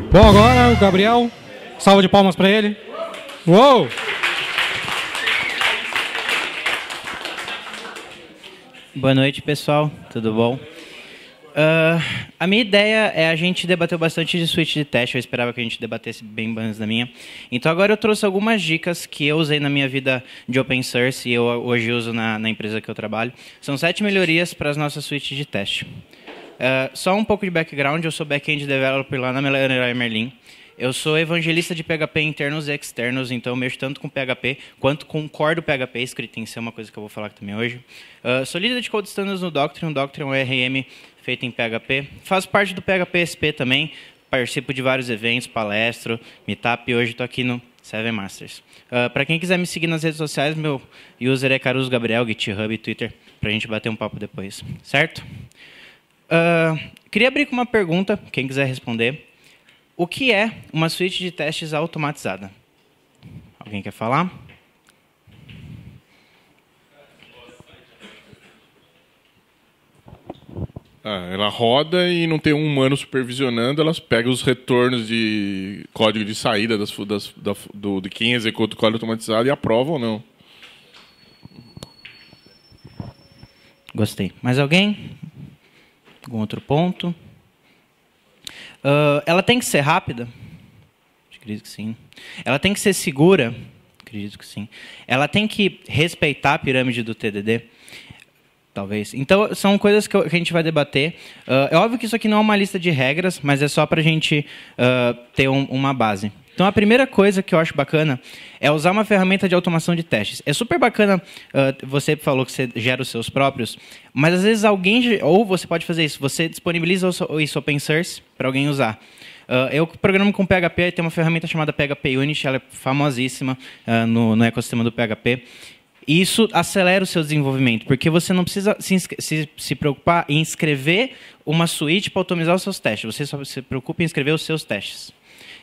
Bom, agora o Gabriel. Salva de palmas para ele. Uou! Boa noite, pessoal. Tudo bom? A minha ideia é a gente debater bastante de suíte de teste. Eu esperava que a gente debatesse bem antes da minha. Então, agora eu trouxe algumas dicas que eu usei na minha vida de open source e eu hoje uso na empresa que eu trabalho. São 7 melhorias para as nossas suítes de teste. Só um pouco de background. Eu sou back-end developer lá na Leroy Merlin. Eu sou evangelista de PHP internos e externos, então eu mexo tanto com PHP quanto com core do PHP, escrito em C, é uma coisa que eu vou falar também hoje. Sou líder de code standards no Doctrine. O Doctrine é um ORM feito em PHP. Faço parte do PHP SP também, participo de vários eventos, palestro, meetup, e hoje estou aqui no Seven Masters. Para quem quiser me seguir nas redes sociais, meu user é Caruso Gabriel, GitHub e Twitter, para a gente bater um papo depois, certo? Queria abrir com uma pergunta, quem quiser responder. O que é uma suíte de testes automatizada? Alguém quer falar? Ela roda e não tem um humano supervisionando, elas pegam os retornos de código de saída de quem executa o código automatizado e aprova ou não. Gostei. Mais alguém? Algum outro ponto? Ela tem que ser rápida? Acredito que sim. Ela tem que ser segura? Acredito que sim. Ela tem que respeitar a pirâmide do TDD? Talvez. Então, são coisas que a gente vai debater. É óbvio que isso aqui não é uma lista de regras, mas é só para a gente ter uma base. Então, a primeira coisa que eu acho bacana é usar uma ferramenta de automação de testes. É super bacana, você falou que você gera os seus próprios, mas às vezes alguém, ou você pode fazer isso, você disponibiliza isso open source para alguém usar. Eu programo com PHP, tem uma ferramenta chamada PHP Unit, ela é famosíssima no ecossistema do PHP. E isso acelera o seu desenvolvimento, porque você não precisa se preocupar em escrever uma suíte para automatizar os seus testes, você só se preocupa em escrever os seus testes.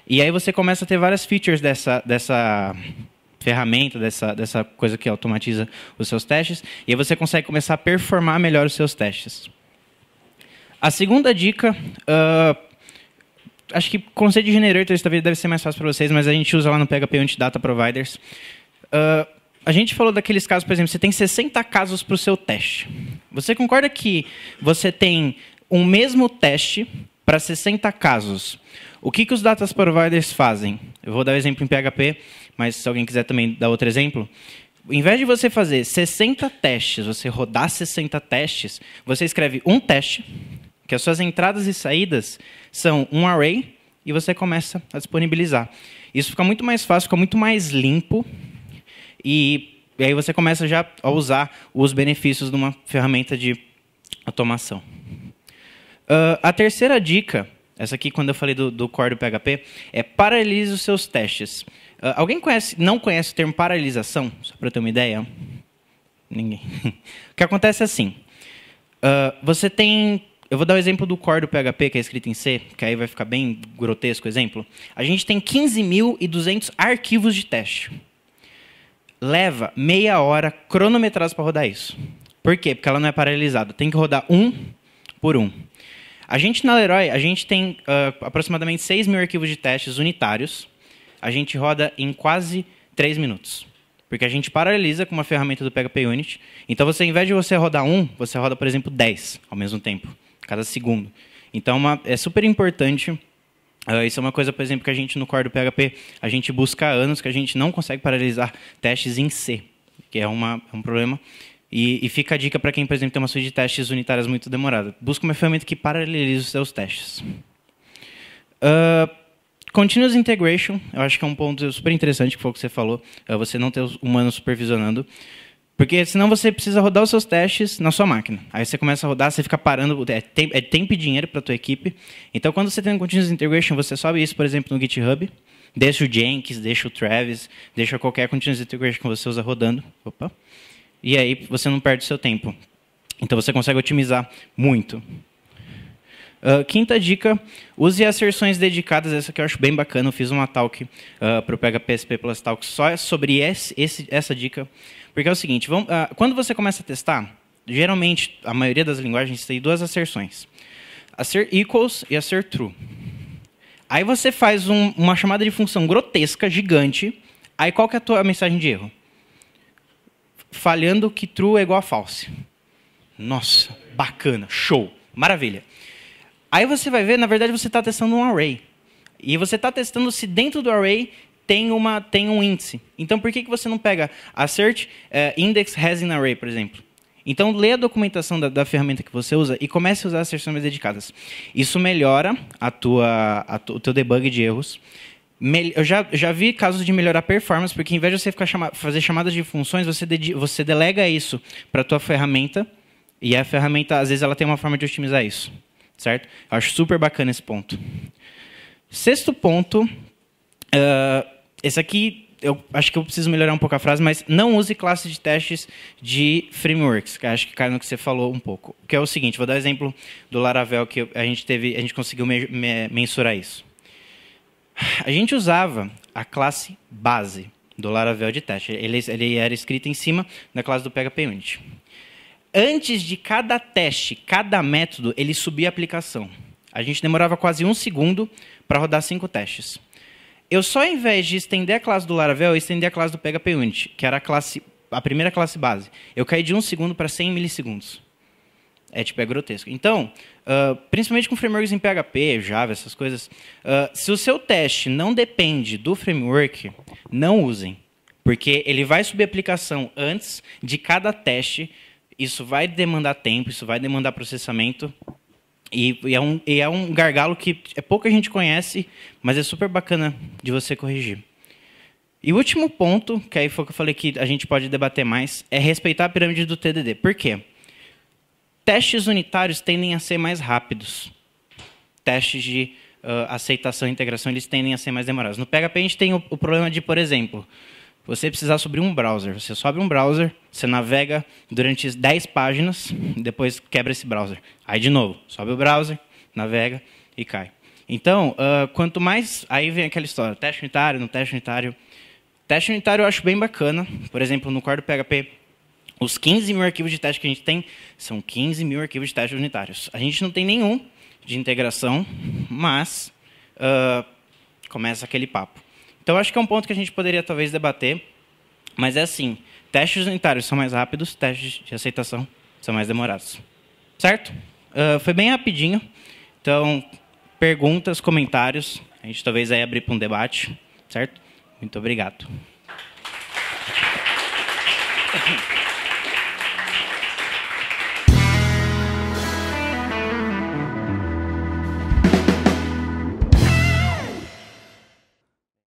E aí você começa a ter várias features dessa ferramenta, dessa coisa que automatiza os seus testes, e aí você consegue começar a performar melhor os seus testes. A segunda dica, acho que conceito de generator talvez deve ser mais fácil para vocês, mas a gente usa lá no PHP Unit Data Providers. A gente falou daqueles casos, por exemplo, você tem 60 casos para o seu teste. Você concorda que você tem um mesmo teste para 60 casos? O que os data providers fazem? Eu vou dar um exemplo em PHP, mas se alguém quiser também dar outro exemplo. Em vez de você fazer 60 testes, você rodar 60 testes, você escreve um teste, que as suas entradas e saídas são um array, e você começa a disponibilizar. Isso fica muito mais fácil, fica muito mais limpo, e aí você começa já a usar os benefícios de uma ferramenta de automação. A terceira dica, essa aqui quando eu falei do core do PHP, é paralise os seus testes. Alguém não conhece o termo paralisação? Só para eu ter uma ideia. Ninguém. O que acontece é assim. Você tem... Eu vou dar o exemplo do core do PHP, que é escrito em C, que aí vai ficar bem grotesco o exemplo. A gente tem 15.200 arquivos de teste. Leva meia hora cronometrados para rodar isso. Por quê? Porque ela não é paralisada. Tem que rodar um por um. A gente na Leroy, a gente tem aproximadamente 6.000 arquivos de testes unitários. A gente roda em quase 3 minutos. Porque a gente paralisa com uma ferramenta do PHP Unit. Então, ao invés de você rodar um, você roda, por exemplo, 10 ao mesmo tempo, cada segundo. Então, é super importante. Isso é uma coisa, por exemplo, que a gente no core do PHP, a gente busca há anos que a gente não consegue paralisar testes em C, que é um problema. E fica a dica para quem, por exemplo, tem uma suíte de testes unitárias muito demorada. Busca uma ferramenta que paralelize os seus testes. Continuous Integration, eu acho que é um ponto super interessante que foi o que você falou, você não ter os humanos supervisionando, porque senão você precisa rodar os seus testes na sua máquina. Aí você começa a rodar, você fica parando, é tempo e dinheiro para a tua equipe. Então, quando você tem um Continuous Integration, você sobe isso, por exemplo, no GitHub, deixa o Jenkins, deixa o Travis, deixa qualquer Continuous Integration que você usa rodando. Opa. E aí você não perde o seu tempo. Então você consegue otimizar muito. Quinta dica, use asserções dedicadas. Essa que eu acho bem bacana. Eu fiz uma talk para o PHP SP Plus Talk só sobre essa dica. Porque é o seguinte, quando você começa a testar, geralmente, a maioria das linguagens tem duas asserções. Assert equals e assert true. Aí você faz uma chamada de função grotesca, gigante. Aí qual que é a tua mensagem de erro? Falhando que true é igual a false. Nossa, bacana, show, maravilha. Aí você vai ver, na verdade, você está testando um array. E você está testando se dentro do array tem um índice. Então, por que você não pega assert index has in array, por exemplo? Então, lê a documentação da ferramenta que você usa e comece a usar asserções mais dedicadas. Isso melhora o teu debug de erros. Eu já vi casos de melhorar a performance, porque, em vez de você fazer chamadas de funções, você delega isso para a tua ferramenta, e a ferramenta, às vezes, ela tem uma forma de otimizar isso. Certo? Eu acho super bacana esse ponto. Sexto ponto, esse aqui, eu acho que eu preciso melhorar um pouco a frase, mas não use classe de testes de frameworks, que acho que cai no que você falou um pouco. Que é o seguinte, vou dar exemplo do Laravel, que a gente conseguiu mensurar isso. A gente usava a classe base do Laravel de teste. Ele era escrito em cima da classe do PHP Unit. Antes de cada teste, cada método, ele subia a aplicação. A gente demorava quase 1 segundo para rodar 5 testes. Eu só, ao invés de estender a classe do Laravel, eu estendi a classe do PHP Unit, que era a primeira classe base. Eu caí de 1 segundo para 100 milissegundos. É grotesco. Então, principalmente com frameworks em PHP, Java, essas coisas, se o seu teste não depende do framework, não usem. Porque ele vai subir a aplicação antes de cada teste. Isso vai demandar tempo, isso vai demandar processamento. E é um gargalo que pouca gente conhece, mas é super bacana de você corrigir. E o último ponto, que aí foi o que eu falei que a gente pode debater mais, é respeitar a pirâmide do TDD. Por quê? Testes unitários tendem a ser mais rápidos. Testes de aceitação e integração, eles tendem a ser mais demorados. No PHP a gente tem o problema de, por exemplo, você precisar subir um browser. Você sobe um browser, você navega durante 10 páginas, depois quebra esse browser. Aí, de novo, sobe o browser, navega e cai. Então, quanto mais... Aí vem aquela história, teste unitário, no teste unitário. Teste unitário eu acho bem bacana. Por exemplo, no core do PHP, os 15 mil arquivos de teste que a gente tem são 15 mil arquivos de testes unitários. A gente não tem nenhum de integração, mas começa aquele papo. Então, acho que é um ponto que a gente poderia, talvez, debater. Mas é assim, testes unitários são mais rápidos, testes de aceitação são mais demorados. Certo? Foi bem rapidinho. Então, perguntas, comentários. A gente talvez aí abrir para um debate. Certo? Muito obrigado.